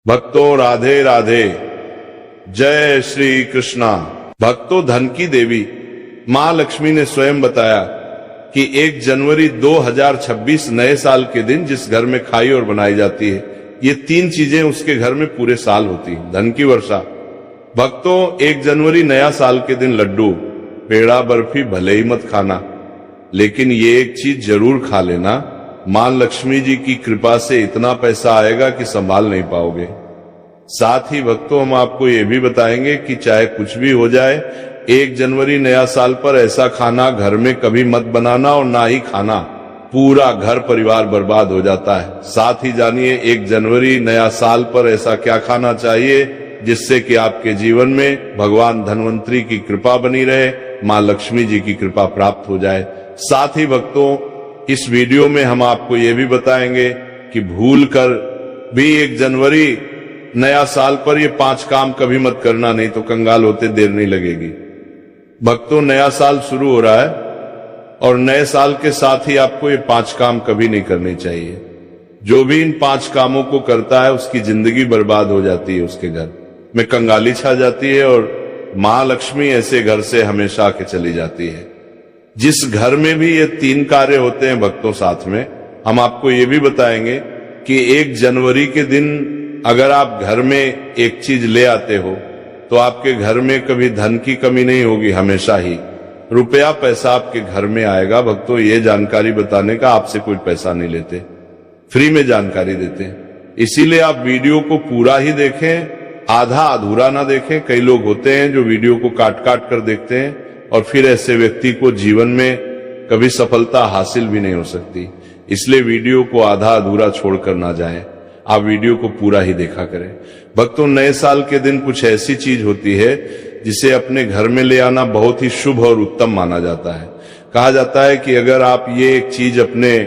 भक्तों राधे राधे, जय श्री कृष्णा। भक्तों, धन की देवी मां लक्ष्मी ने स्वयं बताया कि 1 जनवरी 2026 नए साल के दिन जिस घर में खाई और बनाई जाती है, ये 3 चीजें उसके घर में पूरे साल होती हैं। धन की वर्षा। भक्तों, 1 जनवरी नया साल के दिन लड्डू, पेड़ा, बर्फी भले ही मत खाना, लेकिन ये एक चीज जरूर खा लेना। मां लक्ष्मी जी की कृपा से इतना पैसा आएगा कि संभाल नहीं पाओगे। साथ ही भक्तों, हम आपको ये भी बताएंगे कि चाहे कुछ भी हो जाए, 1 जनवरी नया साल पर ऐसा खाना घर में कभी मत बनाना और ना ही खाना, पूरा घर परिवार बर्बाद हो जाता है। साथ ही जानिए 1 जनवरी नया साल पर ऐसा क्या खाना चाहिए जिससे कि आपके जीवन में भगवान धन्वंतरी की कृपा बनी रहे, मां लक्ष्मी जी की कृपा प्राप्त हो जाए। साथ ही भक्तों, इस वीडियो में हम आपको ये भी बताएंगे कि भूल कर भी 1 जनवरी नया साल पर ये 5 काम कभी मत करना, नहीं तो कंगाल होते देर नहीं लगेगी। भक्तों, नया साल शुरू हो रहा है और नए साल के साथ ही आपको ये 5 काम कभी नहीं करने चाहिए। जो भी इन 5 कामों को करता है उसकी जिंदगी बर्बाद हो जाती है, उसके घर में कंगाली छा जाती है और मां लक्ष्मी ऐसे घर से हमेशा के चली जाती है। जिस घर में भी ये 3 कार्य होते हैं भक्तों, साथ में हम आपको ये भी बताएंगे कि 1 जनवरी के दिन अगर आप घर में एक चीज ले आते हो तो आपके घर में कभी धन की कमी नहीं होगी, हमेशा ही रुपया पैसा आपके घर में आएगा। भक्तों, ये जानकारी बताने का आपसे कोई पैसा नहीं लेते, फ्री में जानकारी देते हैं। इसीलिए आप वीडियो को पूरा ही देखें, आधा अधूरा ना देखें। कई लोग होते हैं जो वीडियो को काट काट कर देखते हैं और फिर ऐसे व्यक्ति को जीवन में कभी सफलता हासिल भी नहीं हो सकती। इसलिए वीडियो को आधा अधूरा छोड़कर ना जाएं, आप वीडियो को पूरा ही देखा करें। भक्तों, नए साल के दिन कुछ ऐसी चीज होती है जिसे अपने घर में ले आना बहुत ही शुभ और उत्तम माना जाता है। कहा जाता है कि अगर आप ये एक चीज अपने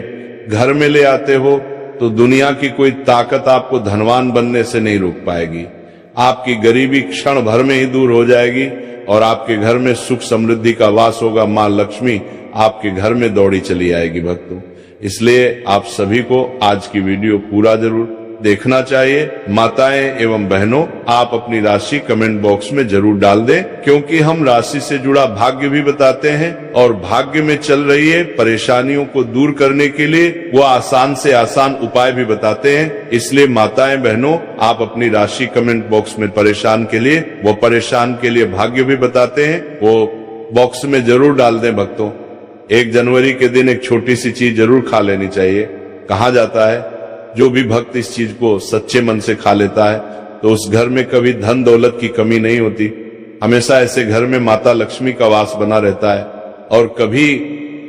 घर में ले आते हो तो दुनिया की कोई ताकत आपको धनवान बनने से नहीं रोक पाएगी। आपकी गरीबी क्षण भर में ही दूर हो जाएगी और आपके घर में सुख समृद्धि का वास होगा। मां लक्ष्मी आपके घर में दौड़ी चली आएगी। भक्तों, इसलिए आप सभी को आज की वीडियो पूरा जरूर देखना चाहिए। माताएं एवं बहनों, आप अपनी राशि कमेंट बॉक्स में जरूर डाल दें, क्योंकि हम राशि से जुड़ा भाग्य भी बताते हैं और भाग्य में चल रही है परेशानियों को दूर करने के लिए वो आसान से आसान उपाय भी बताते हैं। इसलिए माताएं बहनों, आप अपनी राशि कमेंट बॉक्स में परेशान के लिए भाग्य भी बताते हैं, वो बॉक्स में जरूर डाल दें। भक्तों, 1 जनवरी के दिन एक छोटी सी चीज जरूर खा लेनी चाहिए। कहा जाता है जो भी भक्त इस चीज को सच्चे मन से खा लेता है तो उस घर में कभी धन दौलत की कमी नहीं होती। हमेशा ऐसे घर में माता लक्ष्मी का वास बना रहता है और कभी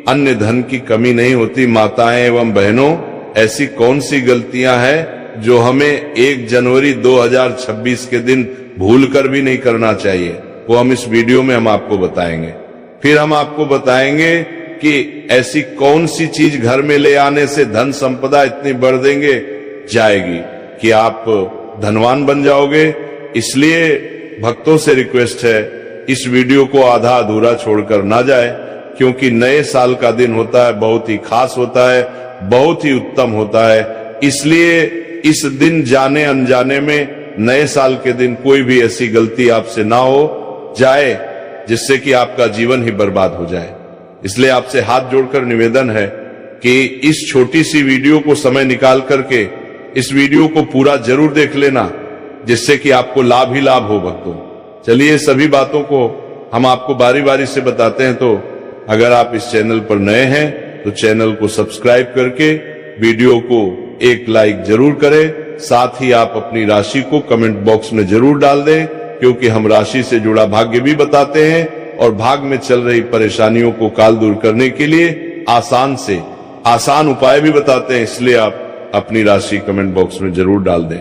अन्य धन की कमी नहीं होती। माताएं एवं बहनों, ऐसी कौन सी गलतियां हैं जो हमें 1 जनवरी 2026 के दिन भूल कर भी नहीं करना चाहिए, वो हम इस वीडियो में हम आपको बताएंगे। फिर हम आपको बताएंगे कि ऐसी कौन सी चीज घर में ले आने से धन संपदा इतनी बढ़ देंगे जाएगी कि आप धनवान बन जाओगे। इसलिए भक्तों से रिक्वेस्ट है, इस वीडियो को आधा अधूरा छोड़कर ना जाए, क्योंकि नए साल का दिन होता है, बहुत ही खास होता है, बहुत ही उत्तम होता है। इसलिए इस दिन जाने अनजाने में नए साल के दिन कोई भी ऐसी गलती आपसे ना हो जाए जिससे कि आपका जीवन ही बर्बाद हो जाए। इसलिए आपसे हाथ जोड़कर निवेदन है कि इस छोटी सी वीडियो को समय निकाल करके इस वीडियो को पूरा जरूर देख लेना, जिससे कि आपको लाभ ही लाभ हो। भक्तों, चलिए सभी बातों को हम आपको बारी बारी से बताते हैं। तो अगर आप इस चैनल पर नए हैं तो चैनल को सब्सक्राइब करके वीडियो को एक लाइक जरूर करें। साथ ही आप अपनी राशि को कमेंट बॉक्स में जरूर डाल दें, क्योंकि हम राशि से जुड़ा भाग्य भी बताते हैं और भाग में चल रही परेशानियों को काल दूर करने के लिए आसान से आसान उपाय भी बताते हैं। इसलिए आप अपनी राशि कमेंट बॉक्स में जरूर डाल दें।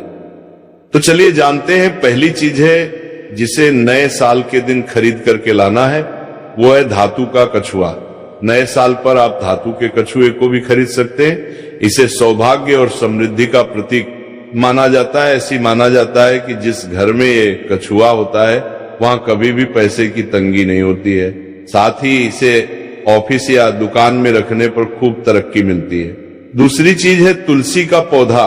तो चलिए जानते हैं, पहली चीज है जिसे नए साल के दिन खरीद करके लाना है, वो है धातु का कछुआ। नए साल पर आप धातु के कछुए को भी खरीद सकते हैं। इसे सौभाग्य और समृद्धि का प्रतीक माना जाता है। ऐसी माना जाता है कि जिस घर में ये कछुआ होता है वहां कभी भी पैसे की तंगी नहीं होती है। साथ ही इसे ऑफिस या दुकान में रखने पर खूब तरक्की मिलती है। दूसरी चीज है तुलसी का पौधा।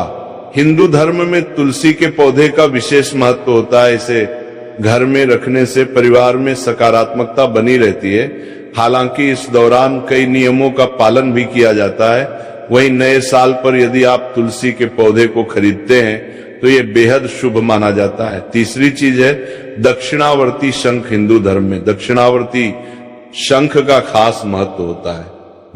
हिंदू धर्म में तुलसी के पौधे का विशेष महत्व होता है। इसे घर में रखने से परिवार में सकारात्मकता बनी रहती है। हालांकि इस दौरान कई नियमों का पालन भी किया जाता है। वहीं नए साल पर यदि आप तुलसी के पौधे को खरीदते हैं तो ये बेहद शुभ माना जाता है। तीसरी चीज है दक्षिणावर्ती शंख। हिंदू धर्म में दक्षिणावर्ती शंख का खास महत्व होता है।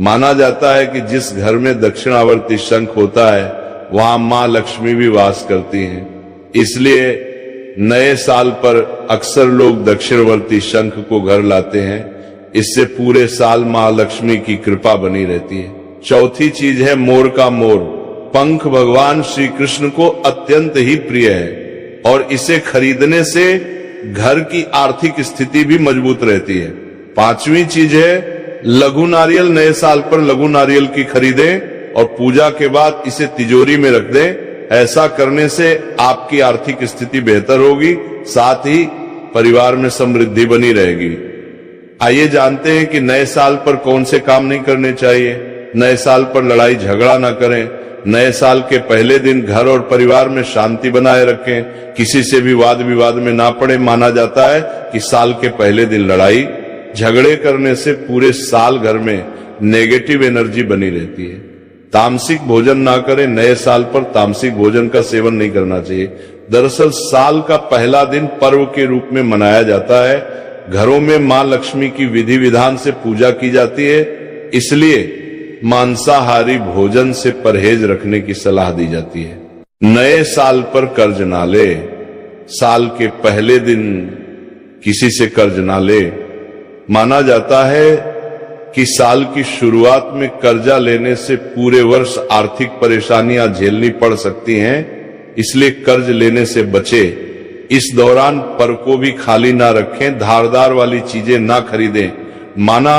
माना जाता है कि जिस घर में दक्षिणावर्ती शंख होता है वहां मां लक्ष्मी भी वास करती हैं। इसलिए नए साल पर अक्सर लोग दक्षिणवर्ती शंख को घर लाते हैं। इससे पूरे साल मां लक्ष्मी की कृपा बनी रहती है। चौथी चीज है मोर का मोर। पंख भगवान श्री कृष्ण को अत्यंत ही प्रिय है और इसे खरीदने से घर की आर्थिक स्थिति भी मजबूत रहती है। पांचवी चीज है लघु नारियल। नए साल पर लघु नारियल की खरीदें और पूजा के बाद इसे तिजोरी में रख दें। ऐसा करने से आपकी आर्थिक स्थिति बेहतर होगी, साथ ही परिवार में समृद्धि बनी रहेगी। आइए जानते हैं कि नए साल पर कौन से काम नहीं करने चाहिए। नए साल पर लड़ाई झगड़ा ना करें। नए साल के पहले दिन घर और परिवार में शांति बनाए रखें। किसी से भी वाद विवाद में ना पड़े। माना जाता है कि साल के पहले दिन लड़ाई झगड़े करने से पूरे साल घर में नेगेटिव एनर्जी बनी रहती है। तामसिक भोजन ना करें। नए साल पर तामसिक भोजन का सेवन नहीं करना चाहिए। दरअसल साल का पहला दिन पर्व के रूप में मनाया जाता है। घरों में मां लक्ष्मी की विधि विधान से पूजा की जाती है, इसलिए मांसाहारी भोजन से परहेज रखने की सलाह दी जाती है। नए साल पर कर्ज ना ले। साल के पहले दिन किसी से कर्ज ना ले। माना जाता है कि साल की शुरुआत में कर्जा लेने से पूरे वर्ष आर्थिक परेशानियां झेलनी पड़ सकती हैं, इसलिए कर्ज लेने से बचे। इस दौरान पर को भी खाली ना रखें। धारदार वाली चीजें ना खरीदें। माना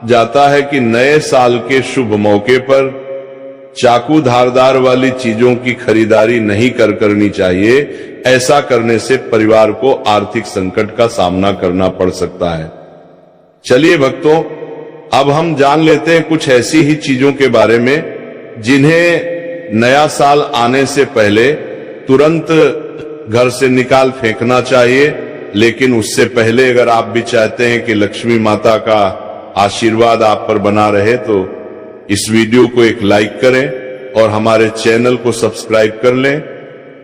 जाता है कि नए साल के शुभ मौके पर चाकू धारदार वाली चीजों की खरीदारी नहीं करनी चाहिए। ऐसा करने से परिवार को आर्थिक संकट का सामना करना पड़ सकता है। चलिए भक्तों, अब हम जान लेते हैं कुछ ऐसी ही चीजों के बारे में जिन्हें नया साल आने से पहले तुरंत घर से निकाल फेंकना चाहिए। लेकिन उससे पहले अगर आप भी चाहते हैं कि लक्ष्मी माता का आशीर्वाद आप पर बना रहे तो इस वीडियो को एक लाइक करें और हमारे चैनल को सब्सक्राइब कर लें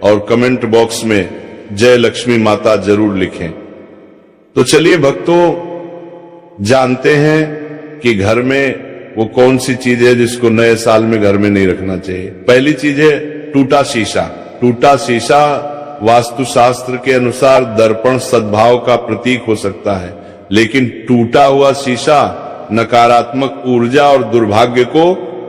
और कमेंट बॉक्स में जय लक्ष्मी माता जरूर लिखें। तो चलिए भक्तों, जानते हैं कि घर में वो कौन सी चीज है जिसको नए साल में घर में नहीं रखना चाहिए। पहली चीज है टूटा शीशा। टूटा शीशा वास्तुशास्त्र के अनुसार दर्पण सद्भाव का प्रतीक हो सकता है, लेकिन टूटा हुआ शीशा नकारात्मक ऊर्जा और दुर्भाग्य को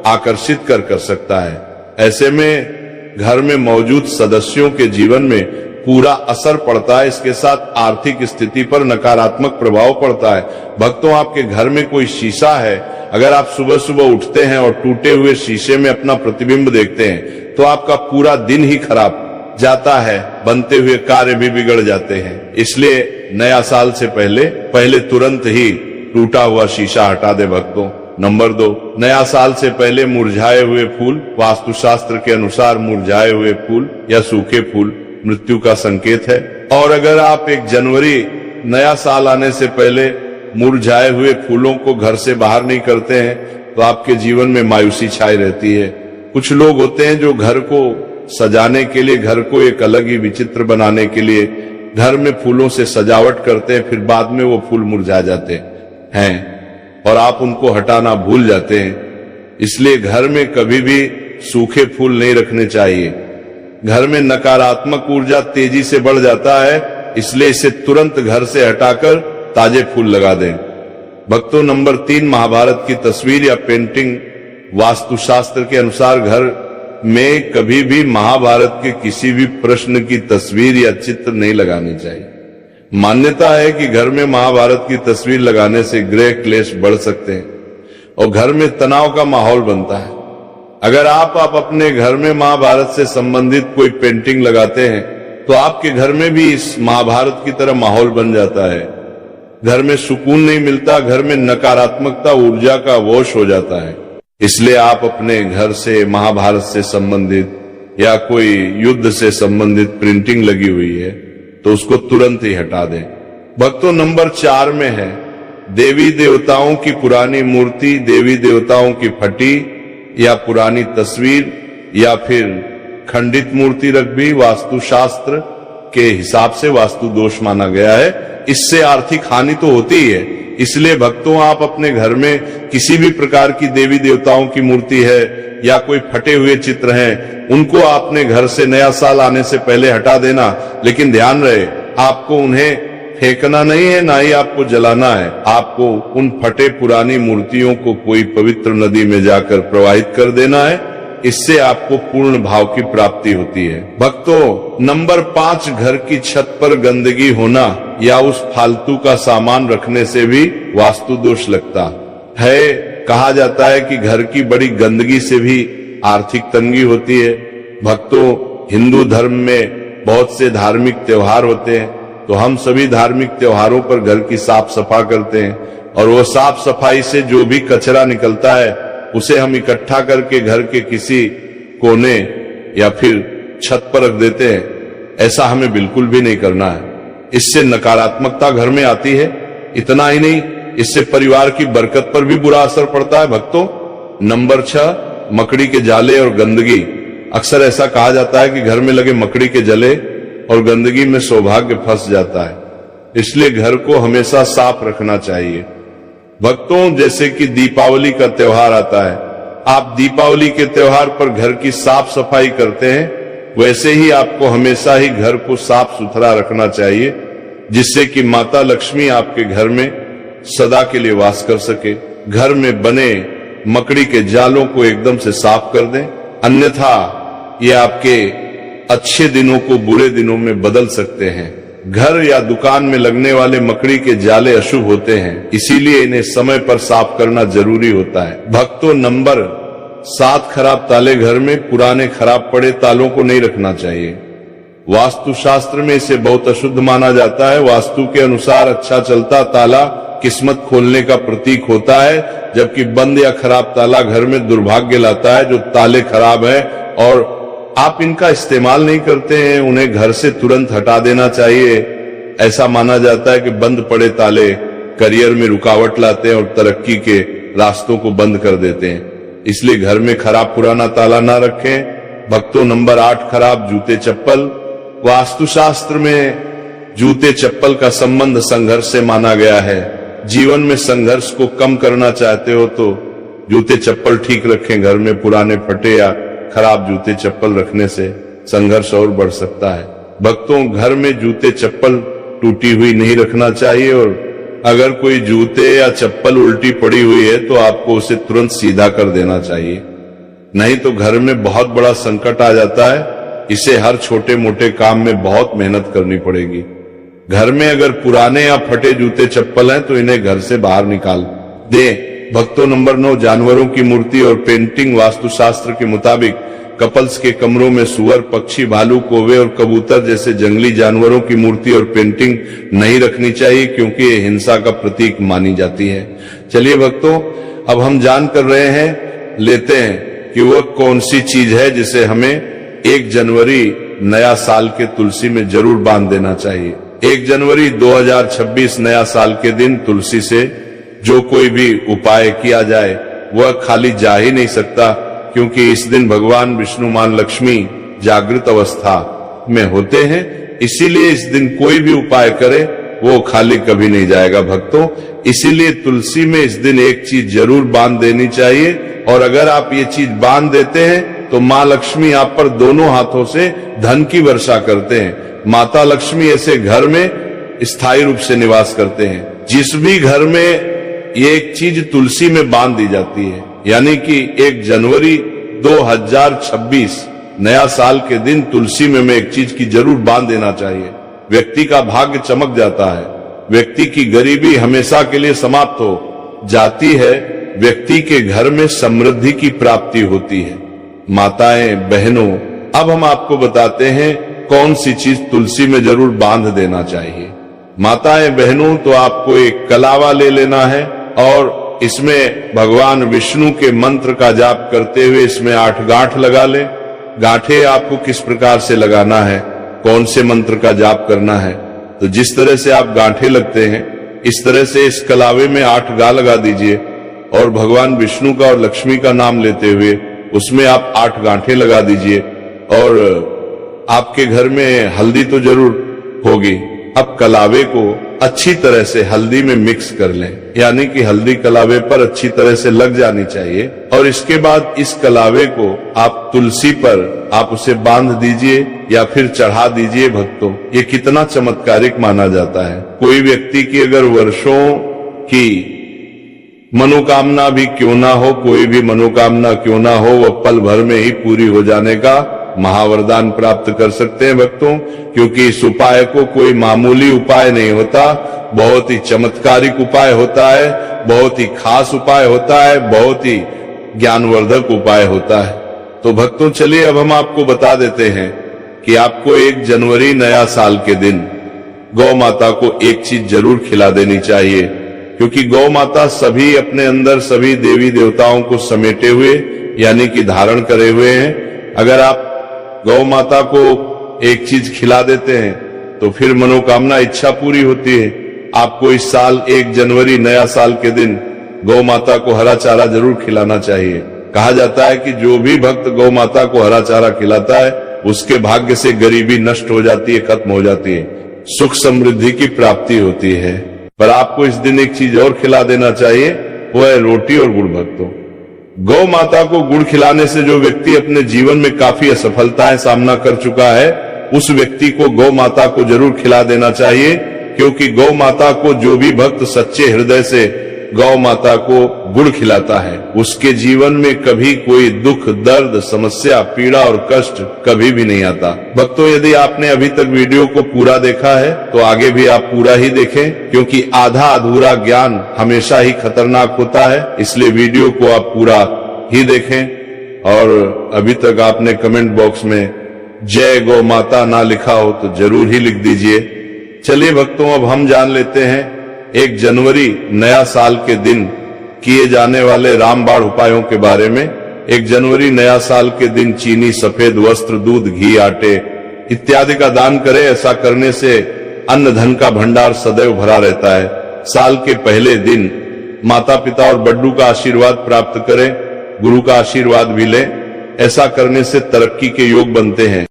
आकर्षित कर सकता है। ऐसे में घर में मौजूद सदस्यों के जीवन में पूरा असर पड़ता है। इसके साथ आर्थिक स्थिति पर नकारात्मक प्रभाव पड़ता है। भक्तों, आपके घर में कोई शीशा है, अगर आप सुबह सुबह उठते हैं और टूटे हुए शीशे में अपना प्रतिबिंब देखते हैं तो आपका पूरा दिन ही खराब जाता है। बनते हुए कार्य भी बिगड़ जाते हैं। इसलिए नया साल से पहले तुरंत ही टूटा हुआ शीशा हटा दे भक्तों। नंबर 2, नया साल से पहले मुरझाए हुए फूल। वास्तुशास्त्र के अनुसार मुरझाए हुए फूल या सूखे फूल मृत्यु का संकेत है। और अगर आप 1 जनवरी नया साल आने से पहले मुरझाए हुए फूलों को घर से बाहर नहीं करते हैं तो आपके जीवन में मायूसी छाई रहती है। कुछ लोग होते हैं जो घर को सजाने के लिए, घर को एक अलग ही विचित्र बनाने के लिए घर में फूलों से सजावट करते हैं, फिर बाद में वो फूल मुरझा जाते हैं और आप उनको हटाना भूल जाते हैं। इसलिए घर में कभी भी सूखे फूल नहीं रखने चाहिए। घर में नकारात्मक ऊर्जा तेजी से बढ़ जाता है, इसलिए इसे तुरंत घर से हटाकर ताजे फूल लगा दें। भक्तों, नंबर 3, महाभारत की तस्वीर या पेंटिंग। वास्तुशास्त्र के अनुसार घर में कभी भी महाभारत के किसी भी प्रश्न की तस्वीर या चित्र नहीं लगानी चाहिए। मान्यता है कि घर में महाभारत की तस्वीर लगाने से ग्रह क्लेश बढ़ सकते हैं और घर में तनाव का माहौल बनता है। अगर आप अपने घर में महाभारत से संबंधित कोई पेंटिंग लगाते हैं तो आपके घर में भी इस महाभारत की तरह माहौल बन जाता है। घर में सुकून नहीं मिलता, घर में नकारात्मकता ऊर्जा का वोश हो जाता है। इसलिए आप अपने घर से महाभारत से संबंधित या कोई युद्ध से संबंधित प्रिंटिंग लगी हुई है तो उसको तुरंत ही हटा दें। भक्तों, नंबर 4 में है देवी देवताओं की पुरानी मूर्ति, देवी देवताओं की फटी या पुरानी तस्वीर या फिर खंडित मूर्ति रख भी वास्तुशास्त्र के हिसाब से वास्तु दोष माना गया है। इससे आर्थिक हानि तो होती ही है। इसलिए भक्तों, आप अपने घर में किसी भी प्रकार की देवी देवताओं की मूर्ति है या कोई फटे हुए चित्र हैं, उनको आपने घर से नया साल आने से पहले हटा देना। लेकिन ध्यान रहे, आपको उन्हें फेंकना नहीं है, ना ही आपको जलाना है। आपको उन फटे पुरानी मूर्तियों को कोई पवित्र नदी में जाकर प्रवाहित कर देना है। इससे आपको पूर्ण भाव की प्राप्ति होती है। भक्तों, नंबर 5, घर की छत पर गंदगी होना या उस फालतू का सामान रखने से भी वास्तु दोष लगता है। कहा जाता है कि घर की बड़ी गंदगी से भी आर्थिक तंगी होती है। भक्तों, हिंदू धर्म में बहुत से धार्मिक त्योहार होते हैं, तो हम सभी धार्मिक त्योहारों पर घर की साफ सफा करते हैं और वो साफ सफाई से जो भी कचरा निकलता है उसे हम इकट्ठा करके घर के किसी कोने या फिर छत पर रख देते हैं। ऐसा हमें बिल्कुल भी नहीं करना है। इससे नकारात्मकता घर में आती है। इतना ही नहीं, इससे परिवार की बरकत पर भी बुरा असर पड़ता है। भक्तों, नंबर 6, मकड़ी के जाले और गंदगी। अक्सर ऐसा कहा जाता है कि घर में लगे मकड़ी के जले और गंदगी में सौभाग्य फंस जाता है। इसलिए घर को हमेशा साफ रखना चाहिए। भक्तों, जैसे कि दीपावली का त्योहार आता है, आप दीपावली के त्योहार पर घर की साफ सफाई करते हैं, वैसे ही आपको हमेशा ही घर को साफ सुथरा रखना चाहिए, जिससे कि माता लक्ष्मी आपके घर में सदा के लिए वास कर सके। घर में बने मकड़ी के जालों को एकदम से साफ कर दें, अन्यथा ये आपके अच्छे दिनों को बुरे दिनों में बदल सकते हैं। घर या दुकान में लगने वाले मकड़ी के जाले अशुभ होते हैं, इसीलिए इन्हें समय पर साफ करना जरूरी होता है। भक्तों, नंबर 7, खराब ताले। घर में पुराने खराब पड़े तालों को नहीं रखना चाहिए। वास्तुशास्त्र में इसे बहुत अशुद्ध माना जाता है। वास्तु के अनुसार अच्छा चलता ताला किस्मत खोलने का प्रतीक होता है, जबकि बंद या खराब ताला घर में दुर्भाग्य लाता है। जो ताले खराब है और आप इनका इस्तेमाल नहीं करते हैं, उन्हें घर से तुरंत हटा देना चाहिए। ऐसा माना जाता है कि बंद पड़े ताले करियर में रुकावट लाते हैं और तरक्की के रास्तों को बंद कर देते हैं। इसलिए घर में खराब पुराना ताला ना रखें। भक्तों, नंबर 8, खराब जूते चप्पल। वास्तुशास्त्र में जूते चप्पल का संबंध संघर्ष से माना गया है। जीवन में संघर्ष को कम करना चाहते हो तो जूते चप्पल ठीक रखें। घर में पुराने फटे या खराब जूते चप्पल रखने से संघर्ष और बढ़ सकता है। भक्तों, घर में जूते चप्पल टूटी हुई नहीं रखना चाहिए और अगर कोई जूते या चप्पल उल्टी पड़ी हुई है तो आपको उसे तुरंत सीधा कर देना चाहिए, नहीं तो घर में बहुत बड़ा संकट आ जाता है। इसे हर छोटे मोटे काम में बहुत मेहनत करनी पड़ेगी। घर में अगर पुराने या फटे जूते चप्पल हैं तो इन्हें घर से बाहर निकाल दें। भक्तों, नंबर 9, जानवरों की मूर्ति और पेंटिंग। वास्तुशास्त्र के मुताबिक कपल्स के कमरों में सुअर, पक्षी, भालू, कौवे और कबूतर जैसे जंगली जानवरों की मूर्ति और पेंटिंग नहीं रखनी चाहिए, क्योंकि ये हिंसा का प्रतीक मानी जाती है। चलिए भक्तों, अब हम जान कर रहे हैं, लेते हैं कि वह कौन सी चीज है जिसे हमें 1 जनवरी नया साल के तुलसी में जरूर बांध देना चाहिए। 1 जनवरी 2026 नया साल के दिन तुलसी से जो कोई भी उपाय किया जाए वह खाली जा ही नहीं सकता, क्योंकि इस दिन भगवान विष्णु मां लक्ष्मी जागृत अवस्था में होते हैं। इसीलिए इस दिन कोई भी उपाय करे वो खाली कभी नहीं जाएगा। भक्तों, इसीलिए तुलसी में इस दिन एक चीज जरूर बांध देनी चाहिए, और अगर आप ये चीज बांध देते हैं तो माँ लक्ष्मी आप पर दोनों हाथों से धन की वर्षा करते हैं। माता लक्ष्मी ऐसे घर में स्थायी रूप से निवास करते हैं। जिस भी घर में ये एक चीज तुलसी में बांध दी जाती है, यानी कि 1 जनवरी 2026 नया साल के दिन तुलसी में एक चीज की जरूर बांध देना चाहिए। व्यक्ति का भाग्य चमक जाता है, व्यक्ति की गरीबी हमेशा के लिए समाप्त हो जाती है, व्यक्ति के घर में समृद्धि की प्राप्ति होती है। माताएं, बहनों, अब हम आपको बताते हैं कौन सी चीज तुलसी में जरूर बांध देना चाहिए। माताएं, बहनों, तो आपको एक कलावा ले लेना है और इसमें भगवान विष्णु के मंत्र का जाप करते हुए इसमें 8 गांठ लगा ले गांठे आपको किस प्रकार से लगाना है, कौन से मंत्र का जाप करना है। तो जिस तरह से आप गांठे लगते हैं, इस तरह से इस कलावे में 8 गा लगा दीजिए और भगवान विष्णु का और लक्ष्मी का नाम लेते हुए उसमें आप 8 गांठे लगा दीजिए। और आपके घर में हल्दी तो जरूर होगी। अब कलावे को अच्छी तरह से हल्दी में मिक्स कर लें, यानी कि हल्दी कलावे पर अच्छी तरह से लग जानी चाहिए। और इसके बाद इस कलावे को आप तुलसी पर आप उसे बांध दीजिए या फिर चढ़ा दीजिए। भक्तों, ये कितना चमत्कारिक माना जाता है। कोई व्यक्ति की अगर वर्षों की मनोकामना भी क्यों ना हो, कोई भी मनोकामना क्यों ना हो, वह पल भर में ही पूरी हो जाने का महावरदान प्राप्त कर सकते हैं भक्तों। क्योंकि इस उपाय को कोई मामूली उपाय नहीं होता, बहुत ही चमत्कारिक उपाय होता है, बहुत ही खास उपाय होता है, बहुत ही ज्ञानवर्धक उपाय होता है। तो भक्तों, चलिए अब हम आपको बता देते हैं कि आपको 1 जनवरी नया साल के दिन गौ माता को एक चीज जरूर खिला देनी चाहिए। क्योंकि गौ माता सभी अपने अंदर सभी देवी देवताओं को समेटे हुए यानी कि धारण करे हुए हैं। अगर आप गौ माता को एक चीज खिला देते हैं तो फिर मनोकामना इच्छा पूरी होती है। आपको इस साल 1 जनवरी नया साल के दिन गौ माता को हरा चारा जरूर खिलाना चाहिए। कहा जाता है कि जो भी भक्त गौ माता को हरा चारा खिलाता है उसके भाग्य से गरीबी नष्ट हो जाती है, खत्म हो जाती है, सुख समृद्धि की प्राप्ति होती है। पर आपको इस दिन एक चीज और खिला देना चाहिए, वो है रोटी और गुड़। भक्तों, गौ माता को गुड़ खिलाने से जो व्यक्ति अपने जीवन में काफी असफलताएं सामना कर चुका है, उस व्यक्ति को गौ माता को जरूर खिला देना चाहिए। क्योंकि गौ माता को जो भी भक्त सच्चे हृदय से गौ माता को गुड़ खिलाता है, उसके जीवन में कभी कोई दुख, दर्द, समस्या, पीड़ा और कष्ट कभी भी नहीं आता। भक्तों, यदि आपने अभी तक वीडियो को पूरा देखा है तो आगे भी आप पूरा ही देखें, क्योंकि आधा अधूरा ज्ञान हमेशा ही खतरनाक होता है। इसलिए वीडियो को आप पूरा ही देखें। और अभी तक आपने कमेंट बॉक्स में जय गौ माता ना लिखा हो तो जरूर ही लिख दीजिए। चलिए भक्तों, अब हम जान लेते हैं 1 जनवरी नया साल के दिन किए जाने वाले रामबाण उपायों के बारे में। 1 जनवरी नया साल के दिन चीनी, सफेद वस्त्र, दूध, घी, आटे इत्यादि का दान करें। ऐसा करने से अन्न धन का भंडार सदैव भरा रहता है। साल के पहले दिन माता पिता और बड्डू का आशीर्वाद प्राप्त करें, गुरु का आशीर्वाद भी लें। ऐसा करने से तरक्की के योग बनते हैं।